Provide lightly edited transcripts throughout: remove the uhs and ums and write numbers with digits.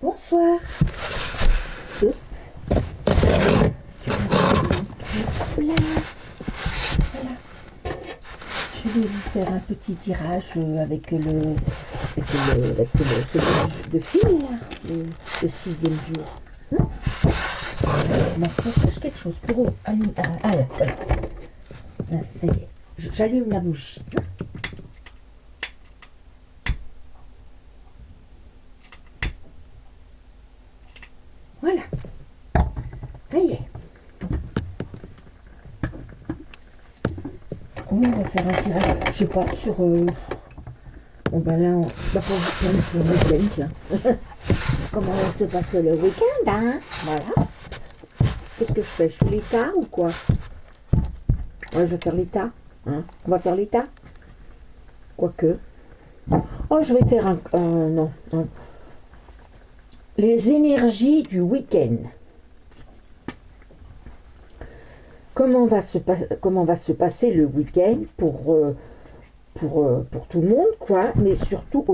Bonsoir. Hop. Voilà. Voilà. Je vais vous faire un petit tirage avec ce de fil, là, le 6e jour. Maintenant, je cherche quelque chose pour allumer. Voilà. Ah, ça y est. J'allume la bougie. Voilà. Ça y est. On va faire un tirage, je sais pas, sur... Bon ben là, on va pas vous prendre sur le week-end, tiens. Comment va se passer le week-end, hein? Voilà. Qu'est-ce que je fais? Je fais l'état ou quoi? Ouais, je vais faire l'état. Hein? On va faire l'état? Quoique. Oh, je vais faire non. Les énergies du week-end. Comment va se passer le week-end pour tout le monde, quoi, mais surtout,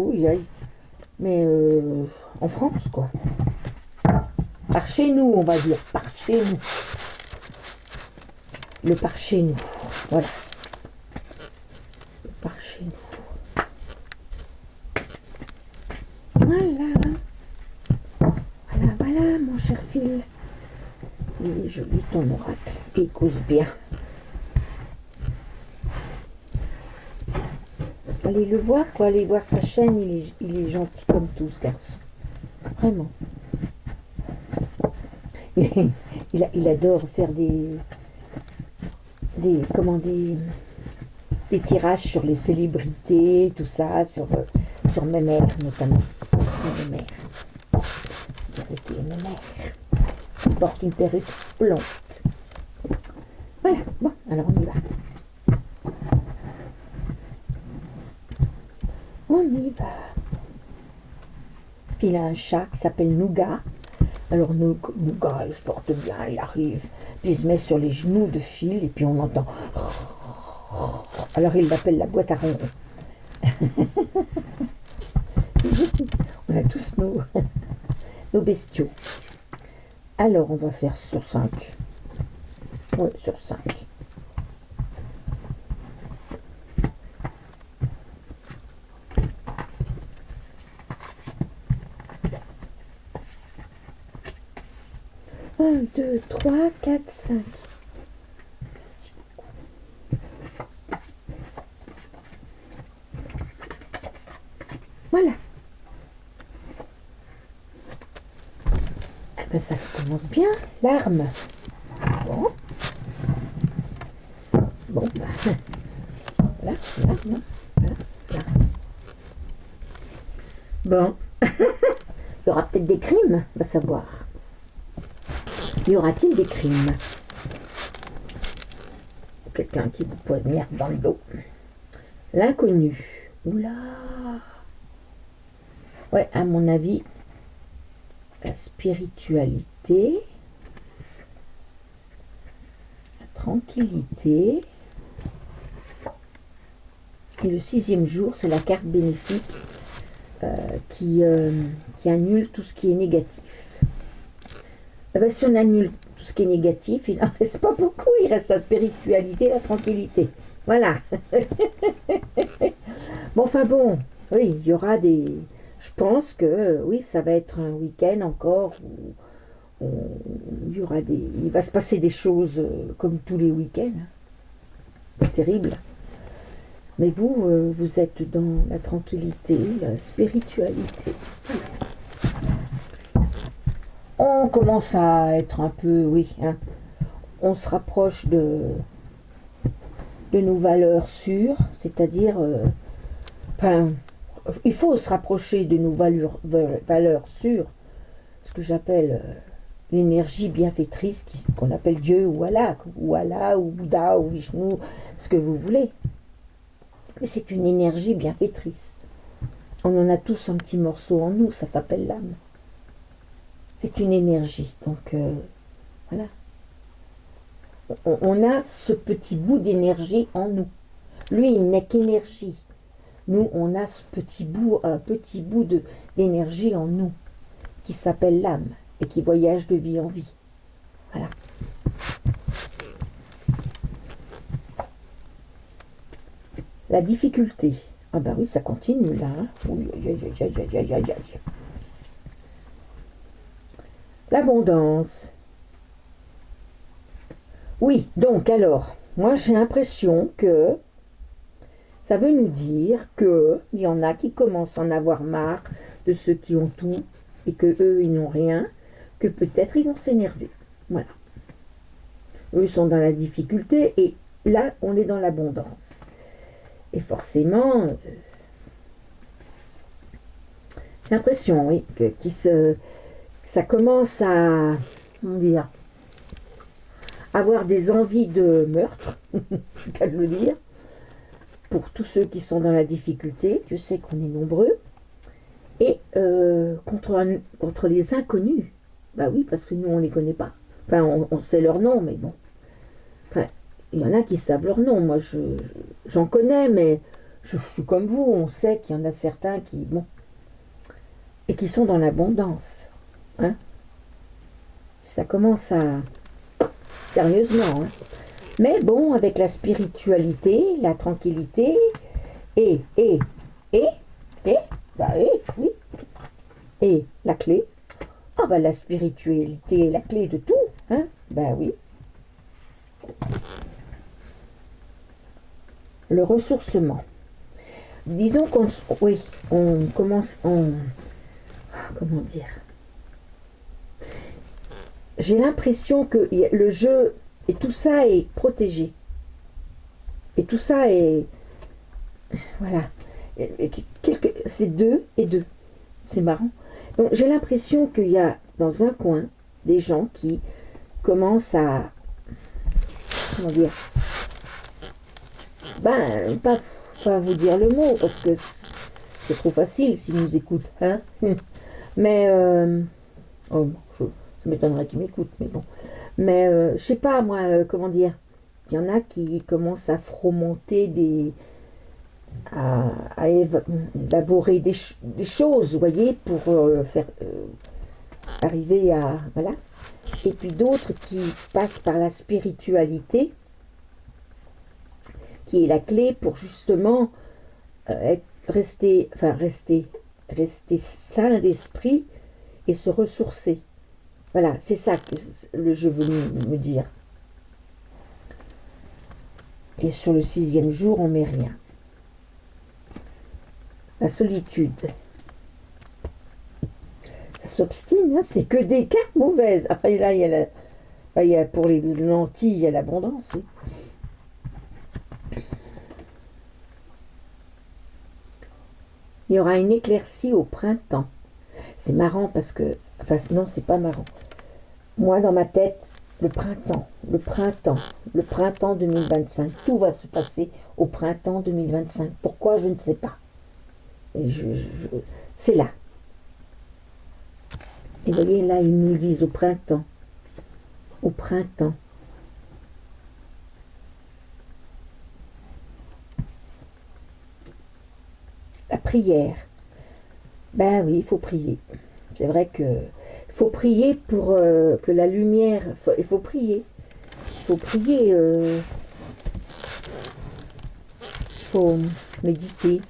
en France, quoi. Par chez nous, on va dire, par chez nous. Le par chez nous, voilà. Le par chez nous. Voilà, mon cher Phil. Il est joli ton oracle, il cause bien. Allez le voir, quoi, allez voir sa chaîne, il est gentil comme tout, ce garçon. Vraiment. Il adore faire des tirages sur les célébrités, tout ça, sur mes mères notamment. Mes mères. Mes mères. Qui portent une perruque blonde. Voilà, bon, alors on y va. On y va. Puis il a un chat qui s'appelle Nougat. Alors Nougat, il se porte bien, il arrive, puis il se met sur les genoux de Phil, et puis on entend. Alors il l'appelle la boîte à ronron. On a tous nos bestiaux. Alors on va faire sur 5. Oui, sur 5. Un, 2, 3, 4, 5. Merci beaucoup. Voilà. Eh ben, ça commence bien. L'arme. Bon. Bon, ben, voilà, l'arme. Voilà, l'arme. Bon. Il y aura peut-être des crimes, on va savoir. Y aura-t-il des crimes? Quelqu'un qui vous poignarde dans le dos. L'inconnu. Oula. Ouais, à mon avis, la spiritualité, la tranquillité. Et le 6e jour, c'est la carte bénéfique qui annule tout ce qui est négatif. Eh ben, si on annule tout ce qui est négatif, il n'en reste pas beaucoup, il reste la spiritualité, la tranquillité. Voilà. Bon, enfin bon, oui, il y aura des... Je pense que, oui, ça va être un week-end encore où il y aura des... Il va se passer des choses comme tous les week-ends. C'est terrible. Mais vous, vous êtes dans la tranquillité, la spiritualité. On commence à être un peu, oui, hein, on se rapproche de nos valeurs sûres, c'est-à-dire, il faut se rapprocher de nos valeurs sûres, ce que j'appelle l'énergie bienfaitrice, qu'on appelle Dieu ou Allah, ou Bouddha, ou Vishnu, ce que vous voulez. Mais c'est une énergie bienfaitrice. On en a tous un petit morceau en nous, ça s'appelle l'âme. C'est une énergie, donc voilà. On a ce petit bout d'énergie en nous. Lui, il n'est qu'énergie. Nous, on a ce un petit bout d'énergie en nous qui s'appelle l'âme et qui voyage de vie en vie. Voilà. La difficulté. Ah ben oui, ça continue là. Hein. Oui, l'abondance. Oui, donc alors, moi j'ai l'impression que ça veut nous dire qu'il y en a qui commencent à en avoir marre de ceux qui ont tout et que eux ils n'ont rien, que peut-être ils vont s'énerver. Voilà. Eux ils sont dans la difficulté et là on est dans l'abondance. Et forcément, j'ai l'impression, oui, que ça commence à, comment dire, avoir des envies de meurtre, c'est qu'à le dire, pour tous ceux qui sont dans la difficulté. Je sais qu'on est nombreux. Et contre les inconnus. Bah oui, parce que nous, on ne les connaît pas. Enfin, on sait leur nom, mais bon. Enfin, il y en a qui savent leur nom. Moi, j'en connais, mais je suis comme vous. On sait qu'il y en a certains qui, bon, et qui sont dans l'abondance. Hein? Ça commence à... Sérieusement. Hein? Mais bon, avec la spiritualité, la tranquillité, bah oui. Et la clé. Ah bah la spiritualité est la clé de tout. Hein? Bah oui. Le ressourcement. Disons qu'on commence, comment dire, j'ai l'impression que le jeu et tout ça est protégé. Et tout ça est, voilà, c'est deux et deux. C'est marrant. Donc j'ai l'impression qu'il y a dans un coin des gens qui commencent à, comment dire, ben, pas vous dire le mot, parce que c'est trop facile s'ils nous écoutent. Hein. Mais, ça m'étonnerait qu'ils m'écoutent, mais bon. Mais, je sais pas, moi, comment dire, il y en a qui commencent à fomenter à élaborer des choses, vous voyez, pour faire arriver à... Voilà. Et puis d'autres qui passent par la spiritualité, qui est la clé pour justement rester sain d'esprit et se ressourcer. Voilà, c'est ça que le jeu veut me dire. Et sur le 6e jour, on met rien. La solitude. Ça s'obstine, hein, c'est que des cartes mauvaises. Après, là, il y a pour les lentilles, il y a l'abondance. Oui. Il y aura une éclaircie au printemps. C'est marrant parce que... Enfin, non, c'est pas marrant. Moi, dans ma tête, le printemps 2025. Tout va se passer au printemps 2025. Pourquoi, je ne sais pas. Et c'est là. Et vous voyez, là, ils nous disent au printemps. Au printemps. La prière. Ben oui, il faut prier. C'est vrai que faut prier pour que la lumière... Il faut prier. Il faut prier. Il faut méditer.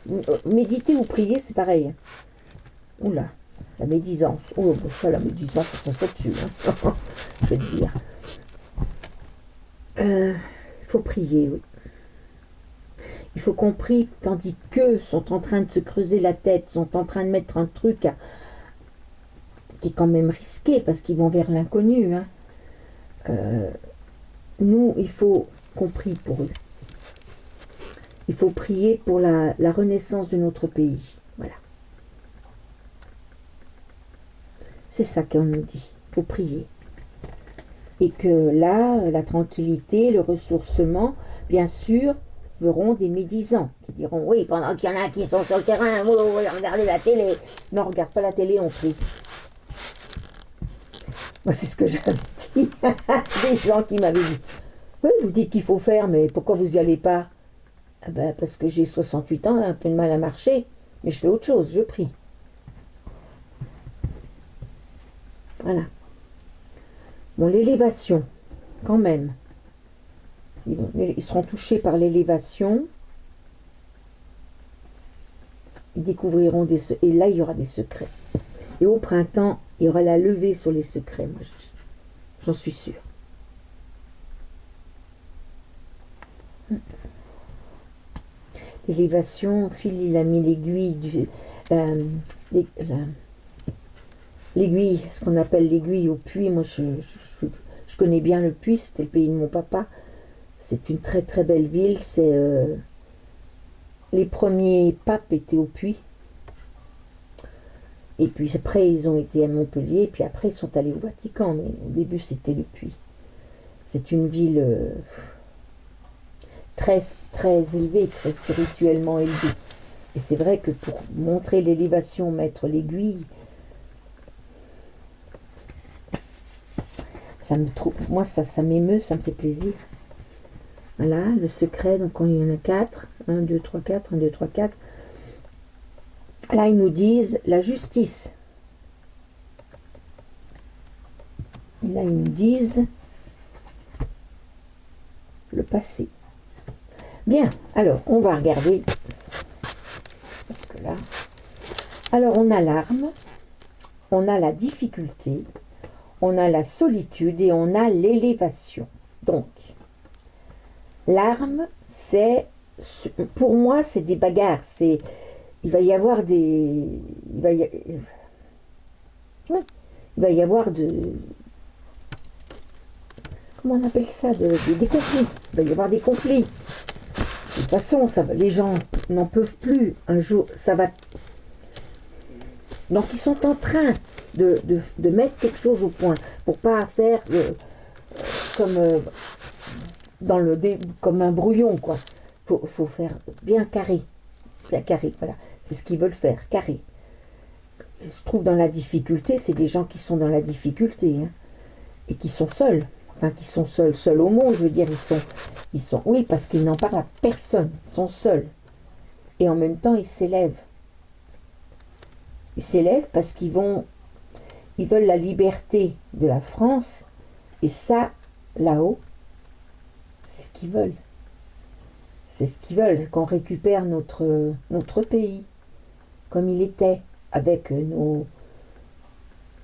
Méditer ou prier, c'est pareil. Oula, la médisance. Oh, bon, ça, la médisance, on s'en fout dessus. Hein. Je veux dire. Il faut prier, oui. Il faut qu'on prie, tandis qu'eux sont en train de se creuser la tête, sont en train de mettre un truc qui est quand même risqué, parce qu'ils vont vers l'inconnu. Hein. Nous, il faut qu'on prie pour eux. Il faut prier pour la renaissance de notre pays. Voilà. C'est ça qu'on nous dit. Il faut prier. Et que là, la tranquillité, le ressourcement, bien sûr, feront des médisants qui diront oui, pendant qu'il y en a qui sont sur le terrain, regardez la télé. Non, regarde pas la télé, on prie. Moi, c'est ce que j'avais dit. Des gens qui m'avaient dit oui, vous dites qu'il faut faire, mais pourquoi vous n'y allez pas? Ah ben, parce que j'ai 68 ans, un peu de mal à marcher, mais je fais autre chose, je prie. Voilà. Bon, l'élévation, quand même. Ils seront touchés par l'élévation. Ils découvriront et là, il y aura des secrets. Et au printemps, il y aura la levée sur les secrets. Moi, j'en suis sûre. L'élévation, Phil, il a mis l'aiguille l'aiguille, ce qu'on appelle l'aiguille au puits. Moi, je connais bien le Puy, c'était le pays de mon papa. C'est une très très belle ville. Les premiers papes étaient au Puy. Et puis après, ils ont été à Montpellier. Et puis après, ils sont allés au Vatican. Mais au début, c'était le Puy. C'est une ville très très élevée, très spirituellement élevée. Et c'est vrai que pour montrer l'élévation, mettre l'aiguille, moi ça m'émeut, ça me fait plaisir. Voilà, le secret, donc il y en a 4, 1, 2, 3, 4, 1, 2, 3, 4. Là, ils nous disent la justice. Et là, ils nous disent le passé. Bien, alors, on va regarder. Parce que là... Alors, on a l'arme, on a la difficulté, on a la solitude et on a l'élévation. Donc, l'arme, pour moi, c'est des bagarres. Il va y avoir des... Il va y avoir comment on appelle ça, des conflits. Il va y avoir des conflits. De toute façon, les gens n'en peuvent plus. Un jour, ça va... Donc, ils sont en train de mettre quelque chose au point pour pas faire comme comme un brouillon, quoi. Faut faire bien carré. Bien carré, voilà. C'est ce qu'ils veulent faire, carré. Je trouve dans la difficulté, c'est des gens qui sont dans la difficulté, hein, et qui sont seuls. Enfin, qui sont seuls au monde, je veux dire, ils sont, oui, parce qu'ils n'en parlent à personne, ils sont seuls. Et en même temps, ils s'élèvent. Ils s'élèvent parce ils veulent la liberté de la France, et ça, là-haut, c'est ce qu'ils veulent. C'est ce qu'ils veulent, qu'on récupère notre pays, comme il était, avec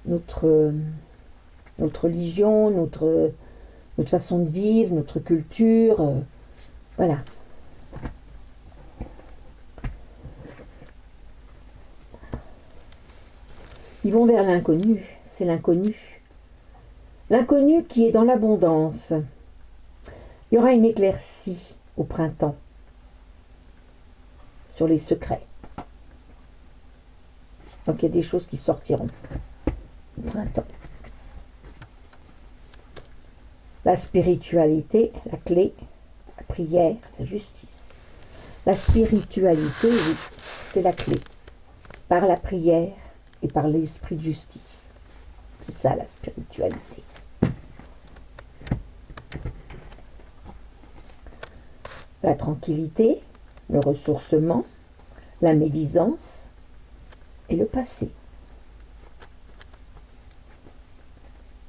notre religion, notre façon de vivre, notre culture, voilà. Ils vont vers l'inconnu, c'est l'inconnu. L'inconnu qui est dans l'abondance. Il y aura une éclaircie au printemps sur les secrets. Donc il y a des choses qui sortiront au printemps. La spiritualité, la clé, la prière, la justice. La spiritualité, oui, c'est la clé. Par la prière et par l'esprit de justice. C'est ça la spiritualité. La tranquillité, le ressourcement, la médisance et le passé.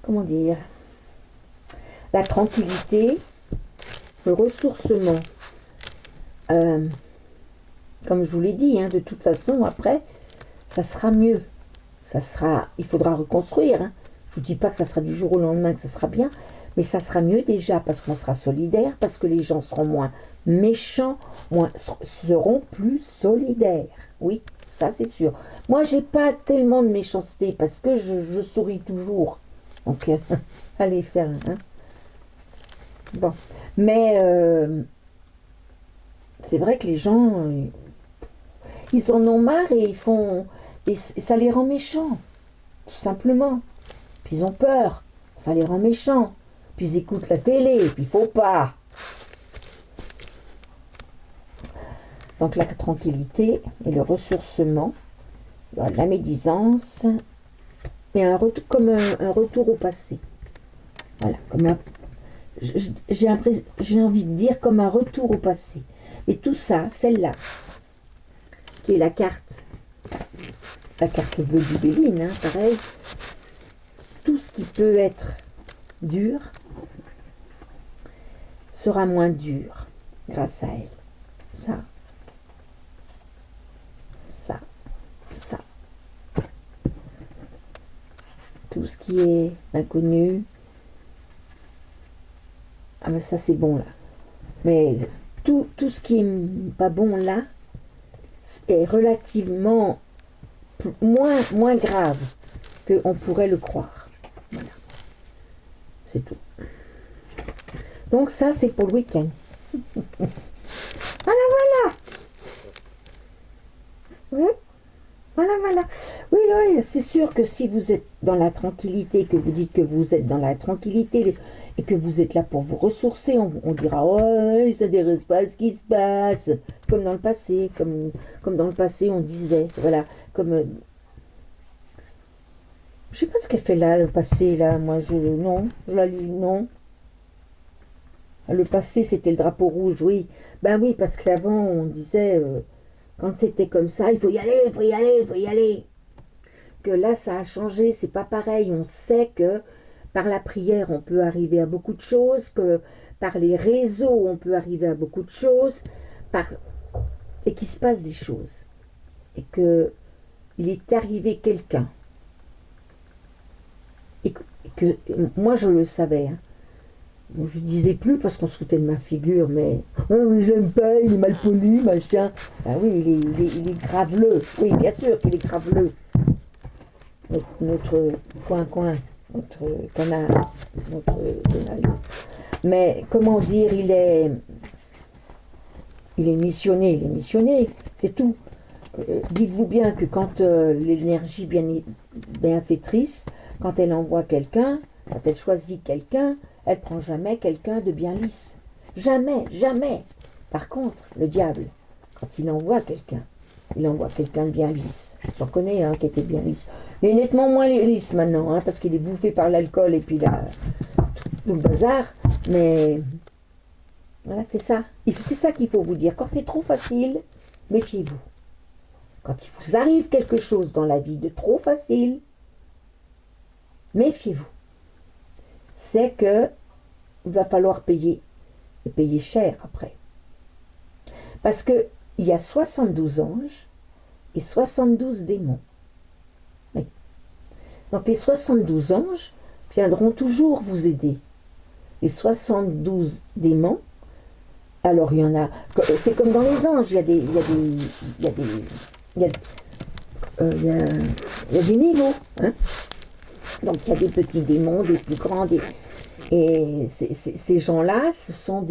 Comment dire? La tranquillité, le ressourcement. Comme je vous l'ai dit, hein, de toute façon, après, ça sera mieux. Il faudra reconstruire. Hein. Je ne vous dis pas que ça sera du jour au lendemain, que ça sera bien, mais ça sera mieux déjà parce qu'on sera solidaire, parce que les gens seront moins méchants, seront plus solidaires. Oui, ça c'est sûr. Moi, j'ai pas tellement de méchanceté parce que je souris toujours. Donc, allez faire un. Hein. Bon, mais c'est vrai que les gens, ils en ont marre et ils font, et ça les rend méchants, tout simplement. Puis ils ont peur, ça les rend méchants. Puis ils écoutent la télé, et puis il faut pas. Donc la tranquillité et le ressourcement, la médisance, et comme un retour au passé. Voilà, comme j'ai envie de dire comme un retour au passé. Et tout ça, celle-là, qui est la carte bleue du Béline, hein, pareil. qui peut être dur sera moins dur grâce à elle. Ça, ça, ça. Tout ce qui est inconnu, ah mais ça c'est bon là. Mais tout ce qui est pas bon là est relativement moins grave qu'on pourrait le croire. Voilà. C'est tout. Donc ça c'est pour le week-end. Voilà, voilà. Ouais. Voilà. Oui, c'est sûr que si vous êtes dans la tranquillité, que vous dites que vous êtes dans la tranquillité et que vous êtes là pour vous ressourcer, on dira oh, ça ne s'intéresse pas à ce qui se passe, comme dans le passé, comme dans le passé on disait, voilà, comme je sais pas ce qu'elle fait là, le passé là, moi je la lis, non. Le passé c'était le drapeau rouge, oui, ben oui, parce qu'avant on disait quand c'était comme ça, il faut y aller, il faut y aller, il faut y aller. Que là, ça a changé, c'est pas pareil. On sait que par la prière, on peut arriver à beaucoup de choses, que par les réseaux, on peut arriver à beaucoup de choses, et qu'il se passe des choses. Et que il est arrivé quelqu'un. Et que moi, je le savais. Hein. Bon, je disais plus parce qu'on se foutait de ma figure, mais oh, j'aime pas, il est mal poli, machin. Ah oui, il est graveleux. Oui, bien sûr qu'il est graveleux. Notre coin, notre canard, notre canard. Mais comment dire, il est missionné, c'est tout. Dites-vous bien que quand l'énergie bienfaitrice, quand elle envoie quelqu'un, quand elle choisit quelqu'un, elle prend jamais quelqu'un de bien lisse. Jamais, jamais. Par contre, le diable, quand il envoie quelqu'un, il envoie quelqu'un de bien lisse. J'en connais un qui était bien lisse. Il est nettement moins lisse maintenant, hein, parce qu'il est bouffé par l'alcool et puis là, tout le bazar. Mais voilà, c'est ça. C'est ça qu'il faut vous dire. Quand c'est trop facile, méfiez-vous. Quand il vous arrive quelque chose dans la vie de trop facile, méfiez-vous. C'est que il va falloir payer. Et payer cher après. Parce que il y a 72 anges et 72 démons. Oui. Donc les 72 anges viendront toujours vous aider. Les 72 démons, alors il y en a, c'est comme dans les anges, il y a des niveaux. Hein. Donc il y a des petits démons, des plus grands, et ces gens-là, ce sont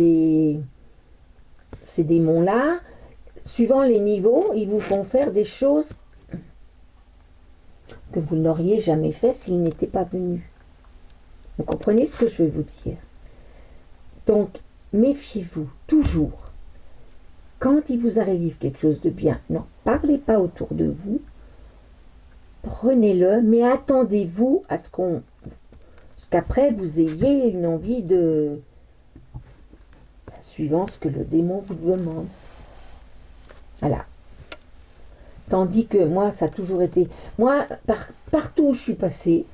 ces démons-là, suivant les niveaux, ils vous font faire des choses que vous n'auriez jamais fait s'ils n'étaient pas venus. Vous comprenez ce que je vais vous dire? Donc, méfiez-vous toujours. Quand il vous arrive quelque chose de bien, n'en parlez pas autour de vous. Prenez-le, mais attendez-vous à ce qu'après vous ayez une envie de... suivant ce que le démon vous demande. Voilà. Tandis que moi, ça a toujours été... Moi, partout où je suis passée,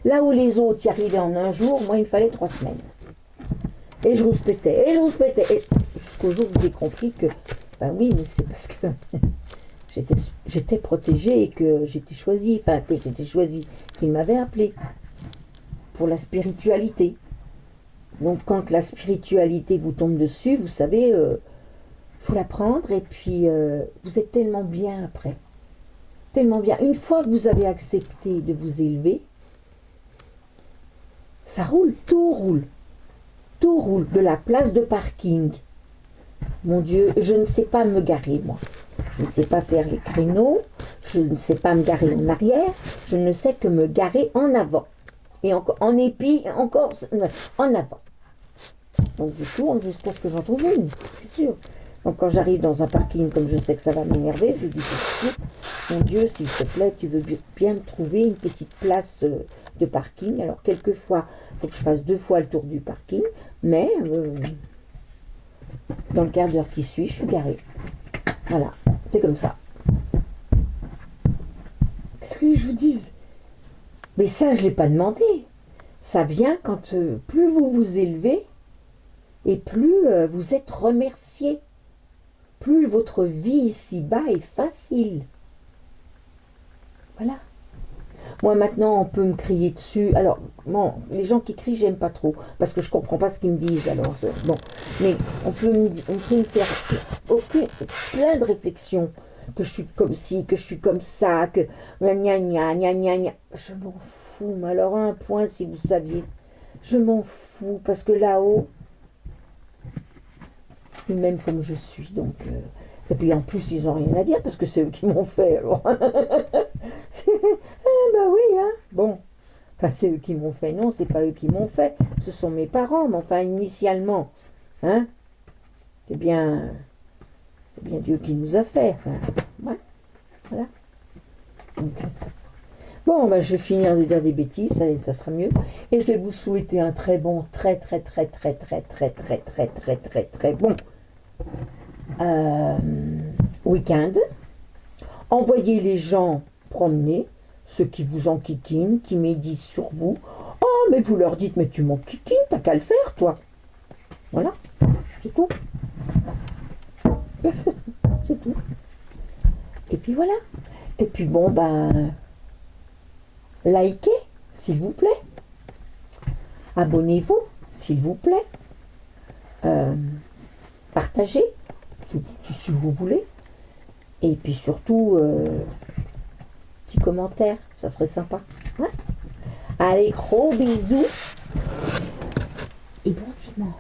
là où les autres y arrivaient en un jour, moi, il me fallait 3 semaines. Et je rouspétais, et jusqu'au jour où j'ai compris que, ben oui, mais c'est parce que j'étais protégée et que j'étais choisie, qu'il m'avait appelée pour la spiritualité. Donc, quand la spiritualité vous tombe dessus, vous savez... faut la prendre et puis vous êtes tellement bien après. Tellement bien. Une fois que vous avez accepté de vous élever, ça roule, tout roule. Tout roule. De la place de parking. Mon Dieu, je ne sais pas me garer, moi. Je ne sais pas faire les créneaux. Je ne sais pas me garer en arrière. Je ne sais que me garer en avant. Et en épi, encore en avant. Donc je tourne jusqu'à ce que j'en trouve une, c'est sûr. Donc quand j'arrive dans un parking, comme je sais que ça va m'énerver, je dis tout de suite, mon Dieu, s'il te plaît, tu veux bien me trouver une petite place de parking. Alors quelquefois, il faut que je fasse 2 fois le tour du parking, mais dans le quart d'heure qui suit, je suis garée. Voilà, c'est comme ça. Qu'est-ce que je vous dise? Mais ça, je ne l'ai pas demandé. Ça vient quand plus vous vous élevez et plus vous êtes remercié. Plus votre vie ici-bas est facile. Voilà. Moi, maintenant, on peut me crier dessus. Alors, bon, les gens qui crient, j'aime pas trop, parce que je comprends pas ce qu'ils me disent. Alors, bon. Mais on peut me faire plein de réflexions. Que je suis comme ci, que je suis comme ça, que gna gna gna gna gna. Je m'en fous, mais alors un point, si vous saviez. Je m'en fous, parce que là-haut, même comme je suis, donc... Et puis en plus, ils n'ont rien à dire, parce que c'est eux qui m'ont fait, alors... bah oui, hein. Bon. Enfin, c'est eux qui m'ont fait. Non, c'est pas eux qui m'ont fait. Ce sont mes parents, mais enfin, initialement. Hein. C'est bien Dieu qui nous a fait. Enfin, ouais. Voilà. Donc, bon, bah, je vais finir de dire des bêtises, ça sera mieux. Et je vais vous souhaiter un très bon, très bon week-end. Envoyez les gens promener, ceux qui vous enquiquinent, qui médisent sur vous. Oh, mais vous leur dites, mais tu m'enquiquines, t'as qu'à le faire, toi. Voilà, c'est tout. C'est tout. Et puis voilà. Et puis bon, ben, likez, s'il vous plaît. Abonnez-vous, s'il vous plaît. Partagez, si vous voulez. Et puis surtout, petit commentaire, ça serait sympa. Ouais. Allez, gros bisous. Et bon dimanche.